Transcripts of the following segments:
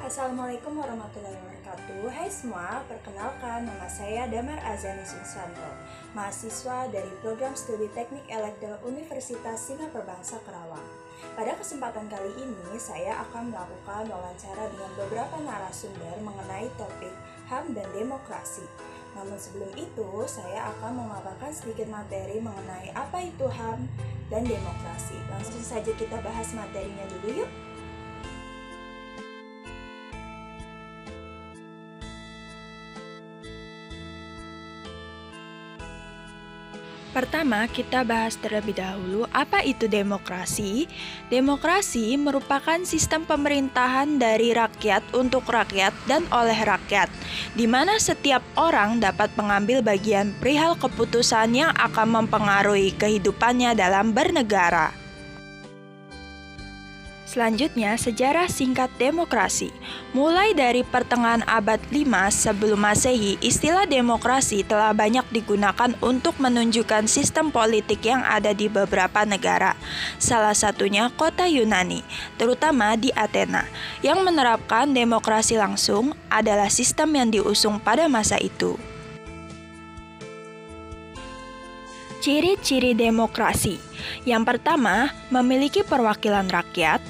Assalamualaikum warahmatullahi wabarakatuh. Hai semua, perkenalkan nama saya Damar Azani Susanto, mahasiswa dari Program Studi Teknik Elektro Universitas Singapura Bangsa Kerawang. Pada kesempatan kali ini, saya akan melakukan wawancara dengan beberapa narasumber mengenai topik HAM dan demokrasi. Namun sebelum itu, saya akan memaparkan sedikit materi mengenai apa itu HAM dan demokrasi. Langsung saja kita bahas materinya dulu yuk. Pertama, kita bahas terlebih dahulu apa itu demokrasi. Demokrasi merupakan sistem pemerintahan dari rakyat untuk rakyat dan oleh rakyat, di mana setiap orang dapat mengambil bagian perihal keputusan yang akan mempengaruhi kehidupannya dalam bernegara. Selanjutnya, sejarah singkat demokrasi. Mulai dari pertengahan abad 5 sebelum Masehi, istilah demokrasi telah banyak digunakan untuk menunjukkan sistem politik yang ada di beberapa negara. Salah satunya kota Yunani, terutama di Athena, yang menerapkan demokrasi langsung adalah sistem yang diusung pada masa itu. Ciri-ciri demokrasi. Yang pertama, memiliki perwakilan rakyat.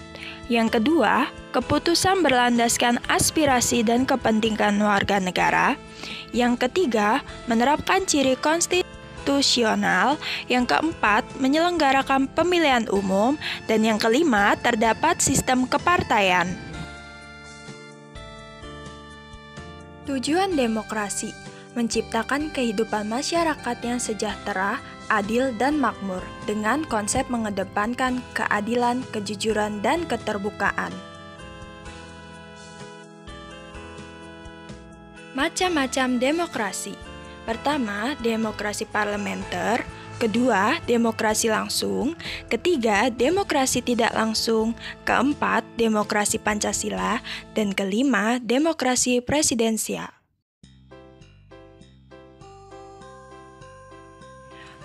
Yang kedua, keputusan berlandaskan aspirasi dan kepentingan warga negara. Yang ketiga, menerapkan ciri konstitusional. Yang keempat, menyelenggarakan pemilihan umum. Dan yang kelima, terdapat sistem kepartaian. Tujuan demokrasi: menciptakan kehidupan masyarakat yang sejahtera, adil, dan makmur dengan konsep mengedepankan keadilan, kejujuran, dan keterbukaan. Macam-macam demokrasi. Pertama, demokrasi parlementer. Kedua, demokrasi langsung. Ketiga, demokrasi tidak langsung. Keempat, demokrasi Pancasila. Dan kelima, demokrasi presidensial.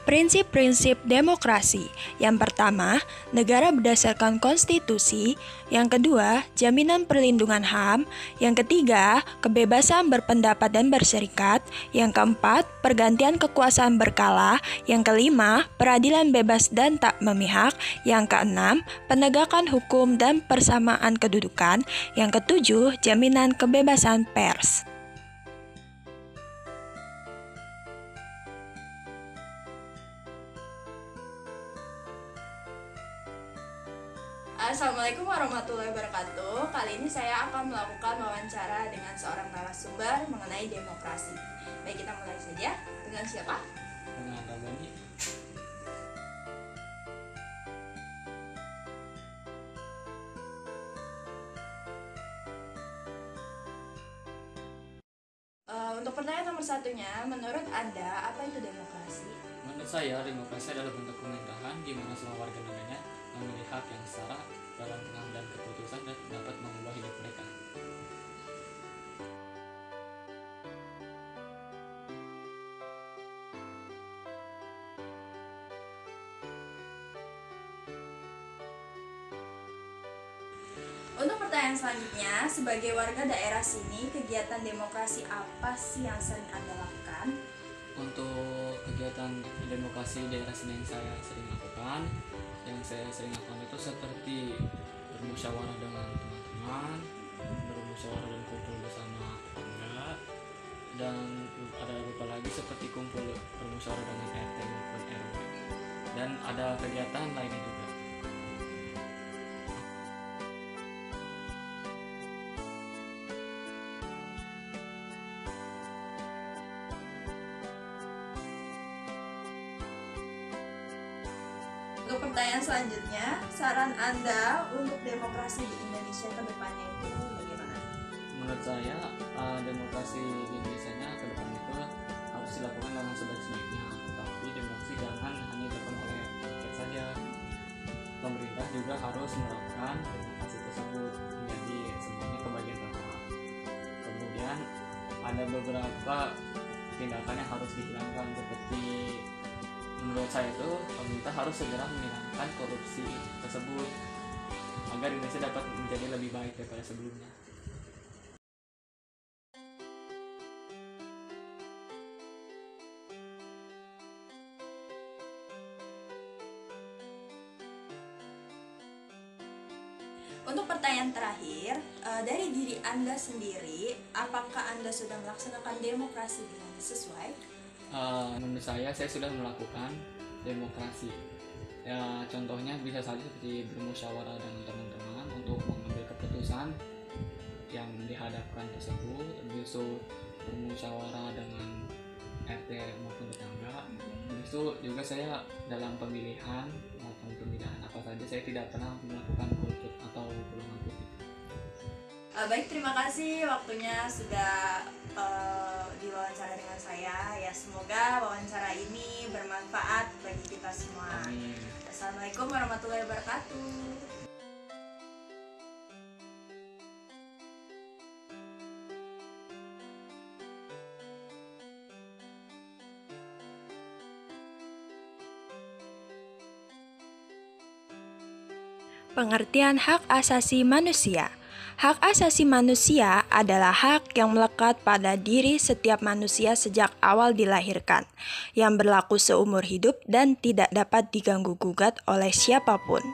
Prinsip-prinsip demokrasi. Yang pertama, negara berdasarkan konstitusi. Yang kedua, jaminan perlindungan HAM. Yang ketiga, kebebasan berpendapat dan berserikat. Yang keempat, pergantian kekuasaan berkala. Yang kelima, peradilan bebas dan tak memihak. Yang keenam, penegakan hukum dan persamaan kedudukan. Yang ketujuh, jaminan kebebasan pers. Assalamualaikum warahmatullahi wabarakatuh. Kali ini saya akan melakukan wawancara dengan seorang narasumber mengenai demokrasi. Baik, kita mulai saja. Dengan siapa? Dengan Ramani. Untuk pertanyaan nomor satunya, menurut Anda apa itu demokrasi? Menurut saya, demokrasi adalah bentuk pemerintahan di mana semua warga negaranya memiliki hak yang setara dalam pengambilan keputusan dan dapat mengubah hidup mereka. Untuk pertanyaan selanjutnya, sebagai warga daerah sini, kegiatan demokrasi apa sih yang sering Anda lakukan? Untuk kegiatan demokrasi daerah sini yang saya sering lakukan, itu seperti bermusyawarah dengan teman-teman, bermusyawarah dan kumpul bersama tetangga, dan ada beberapa lagi seperti kumpul bermusyawarah dengan RT maupun RW, dan ada kegiatan lainnya juga. Untuk pertanyaan selanjutnya, saran Anda untuk demokrasi di Indonesia ke depannya itu bagaimana? Menurut saya, demokrasi di Indonesia ke depan itu harus dilakukan dengan sebaik-baiknya. Tapi demokrasi jangan hanya dilakukan oleh rakyat saja. Pemerintah juga harus menerapkan demokrasi tersebut menjadi semuanya kebagian rata. Kemudian ada beberapa tindakan yang harus dihilangkan, seperti menurut saya itu pemerintah harus segera menghilangkan korupsi tersebut agar Indonesia dapat menjadi lebih baik daripada sebelumnya. Untuk pertanyaan terakhir, dari diri Anda sendiri, apakah Anda sudah melaksanakan demokrasi dengan sesuai? Menurut saya sudah melakukan demokrasi. Ya, contohnya bisa saja seperti bermusyawarah dengan teman-teman untuk mengambil keputusan yang dihadapkan tersebut, justru bermusyawarah dengan RT maupun tetangga. Justru juga saya dalam pemilihan maupun pemilihan apa saja saya tidak pernah melakukan golput atau golongan putih. Baik, terima kasih waktunya sudah diwawancara dengan saya. Ya, semoga wawancara ini bermanfaat bagi kita semua. Amin. Assalamualaikum warahmatullahi wabarakatuh. Pengertian hak asasi manusia. Hak asasi manusia adalah hak yang melekat pada diri setiap manusia sejak awal dilahirkan, yang berlaku seumur hidup dan tidak dapat diganggu-gugat oleh siapapun.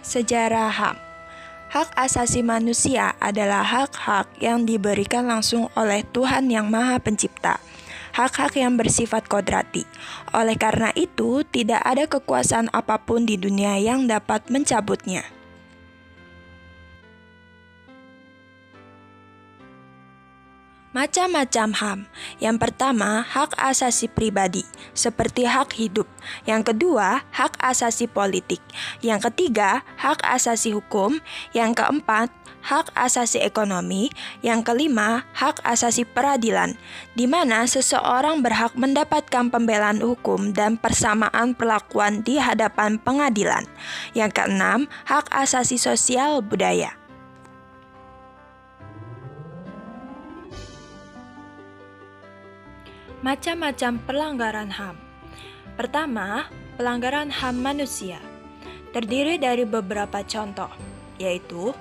Sejarah HAM. Hak asasi manusia adalah hak-hak yang diberikan langsung oleh Tuhan Yang Maha Pencipta. Hak-hak yang bersifat kodrati. Oleh karena itu, tidak ada kekuasaan apapun di dunia yang dapat mencabutnya. Macam-macam HAM. Yang pertama, hak asasi pribadi, seperti hak hidup. Yang kedua, hak asasi politik. Yang ketiga, hak asasi hukum. Yang keempat, hak asasi ekonomi. Yang kelima, hak asasi peradilan, di mana seseorang berhak mendapatkan pembelaan hukum dan persamaan perlakuan di hadapan pengadilan. Yang keenam, hak asasi sosial budaya. Macam-macam pelanggaran HAM. Pertama, pelanggaran HAM manusia terdiri dari beberapa contoh, yaitu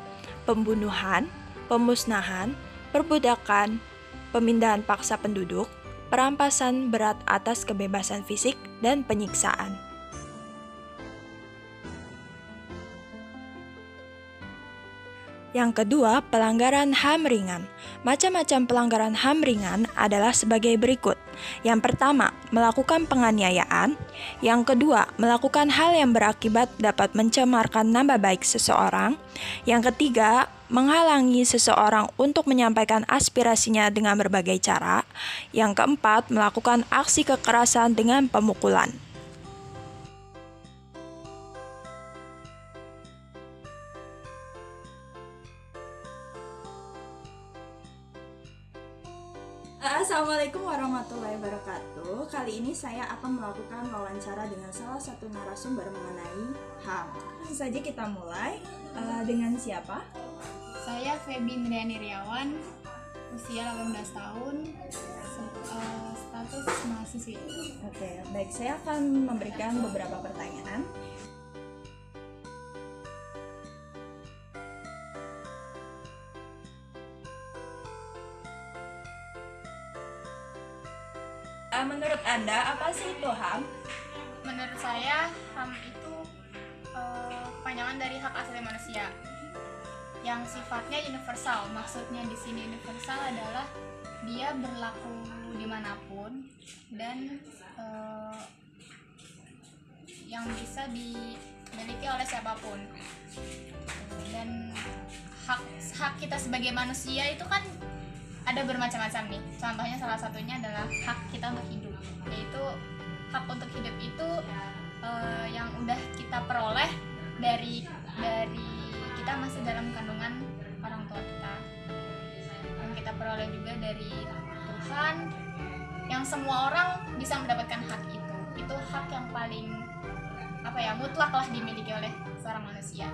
pembunuhan, pemusnahan, perbudakan, pemindahan paksa penduduk, perampasan berat atas kebebasan fisik, dan penyiksaan. Yang kedua, pelanggaran HAM ringan. Macam-macam pelanggaran HAM ringan adalah sebagai berikut. Yang pertama, melakukan penganiayaan. Yang kedua, melakukan hal yang berakibat dapat mencemarkan nama baik seseorang. Yang ketiga, menghalangi seseorang untuk menyampaikan aspirasinya dengan berbagai cara. Yang keempat, melakukan aksi kekerasan dengan pemukulan. Assalamualaikum warahmatullahi wabarakatuh. Kali ini saya akan melakukan wawancara dengan salah satu narasumber mengenai HAM. Langsung saja kita mulai. Dengan siapa? Saya Feby Indriani Riawan, usia 18 tahun, status mahasiswi. Oke, baik. Saya akan memberikan beberapa pertanyaan. Menurut Anda, apa sih itu HAM? Menurut saya, HAM itu kepanjangan dari hak asasi manusia yang sifatnya universal. Maksudnya di sini universal adalah dia berlaku dimanapun dan yang bisa dimiliki oleh siapapun. Dan hak kita sebagai manusia itu kan ada bermacam-macam nih. Contohnya salah satunya adalah hak kita untuk hidup, yaitu hak untuk hidup itu yang udah kita peroleh dari kita masih dalam kandungan orang tua kita, yang kita peroleh juga dari Tuhan, yang semua orang bisa mendapatkan hak itu. Itu hak yang paling mutlak lah dimiliki oleh seorang manusia.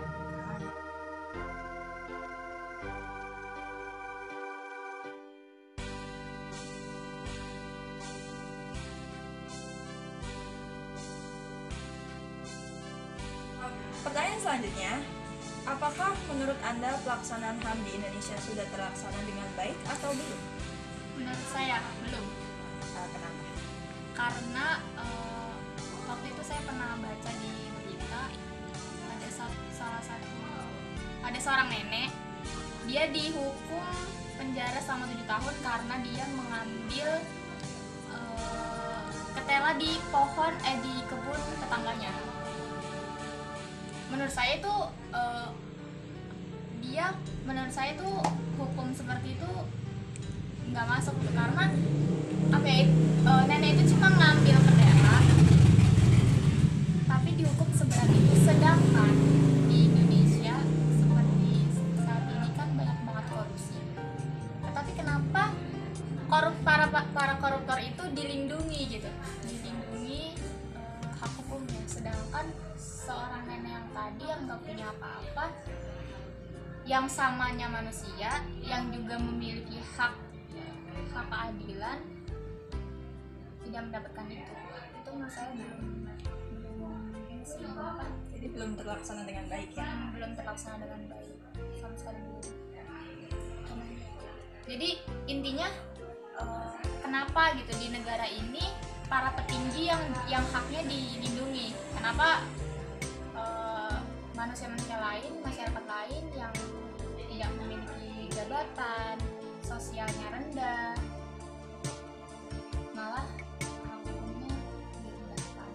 Pertanyaan selanjutnya, apakah menurut Anda pelaksanaan HAM di Indonesia sudah terlaksana dengan baik atau belum? Menurut saya belum. Kenapa? Karena waktu itu saya pernah baca di berita ada seorang nenek, dia dihukum penjara selama 7 tahun karena dia mengambil ketela di kebun tetangganya. Menurut saya itu hukum seperti itu nggak masuk tuh, karena nenek itu cuma ngambil ketela tapi dihukum seberat itu, sedangkan di Indonesia seperti saat ini kan banyak banget korupsi. Tetapi kenapa para koruptor itu dilindungi gitu, hak hukumnya, sedangkan seorang nenek yang tadi yang nggak punya apa-apa, yang samanya manusia, yang juga memiliki hak keadilan, tidak mendapatkan itu menurut saya jadi belum terlaksana dengan baik ya. Belum terlaksana dengan baik, sama sekali belum. Jadi intinya kenapa gitu di negara ini para petinggi yang haknya dilindungi, kenapa manusia-manusia lain, masyarakat lain yang tidak memiliki jabatan, sosialnya rendah, malah hak hukumnya direndahkan.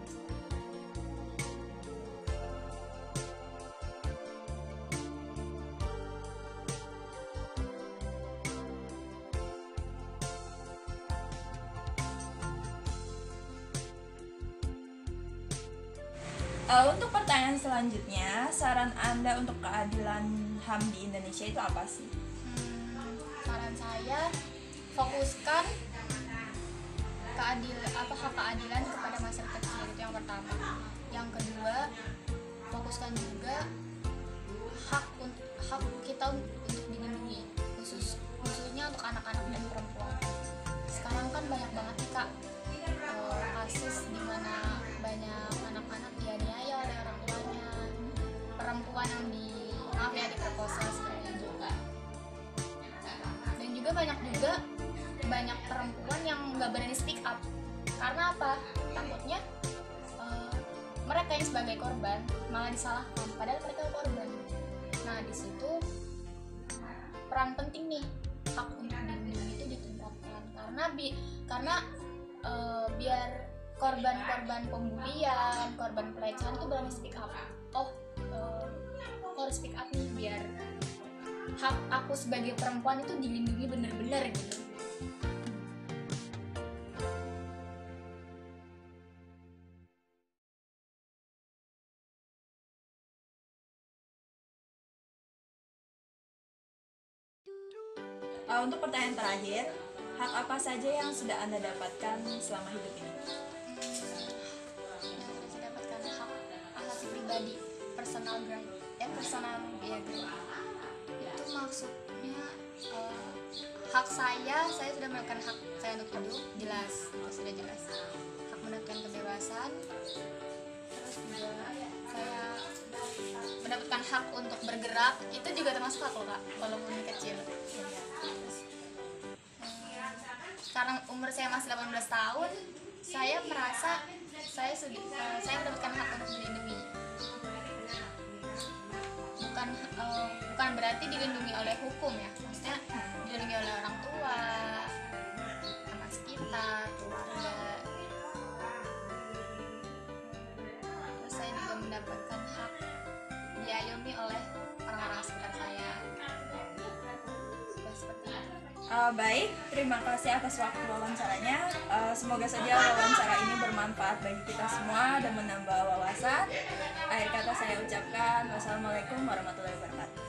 Untuk pertanyaan selanjutnya, saran Anda untuk keadilan HAM di Indonesia itu apa sih? Saran saya, fokuskan hak keadilan kepada masyarakat kecil, itu yang pertama. Yang kedua, fokuskan juga hak kita untuk dilindungi, khususnya untuk anak-anak dan perempuan. Sekarang kan banyak banget nih Kak kasus di mana banyak anak-anak dianiaya oleh orang tuanya, perempuan yang diperkosa seperti itu juga. Dan juga banyak perempuan yang nggak berani speak up. Karena apa? Takutnya mereka yang sebagai korban malah disalahkan, padahal mereka korban. Nah, di situ peran penting nih hak untuk dilindungi itu ditingkatkan, karena biar korban pembulian, korban pelecehan itu berani speak up. Harus speak up nih biar hak aku sebagai perempuan itu dilindungi bener-bener gitu. Untuk pertanyaan terakhir, hak apa saja yang sudah Anda dapatkan selama hidup ini? Saya dapatkan hak asasi pribadi, personal grant. Itu maksudnya hak saya sudah mendapatkan hak saya untuk hidup, jelas, itu sudah jelas. Hak mendapatkan kebebasan, terus juga saya mendapatkan hak untuk bergerak, itu juga termasuk hak loh Kak, walaupun kecil. Sekarang umur saya masih 18 tahun, saya merasa saya mendapatkan hak untuk dilindungi. Bukan berarti dilindungi oleh hukum ya, maksudnya dilindungi oleh orang tua, teman sekitar, keluarga. Terus saya juga mendapatkan hak diayomi oleh orang-orang sekitar saya. Seperti itu. Baik, terima kasih atas waktu wawancaranya. Semoga saja wawancara ini bermanfaat bagi kita semua dan menambah wawasan. Akhir kata saya ucapkan wassalamualaikum warahmatullahi wabarakatuh.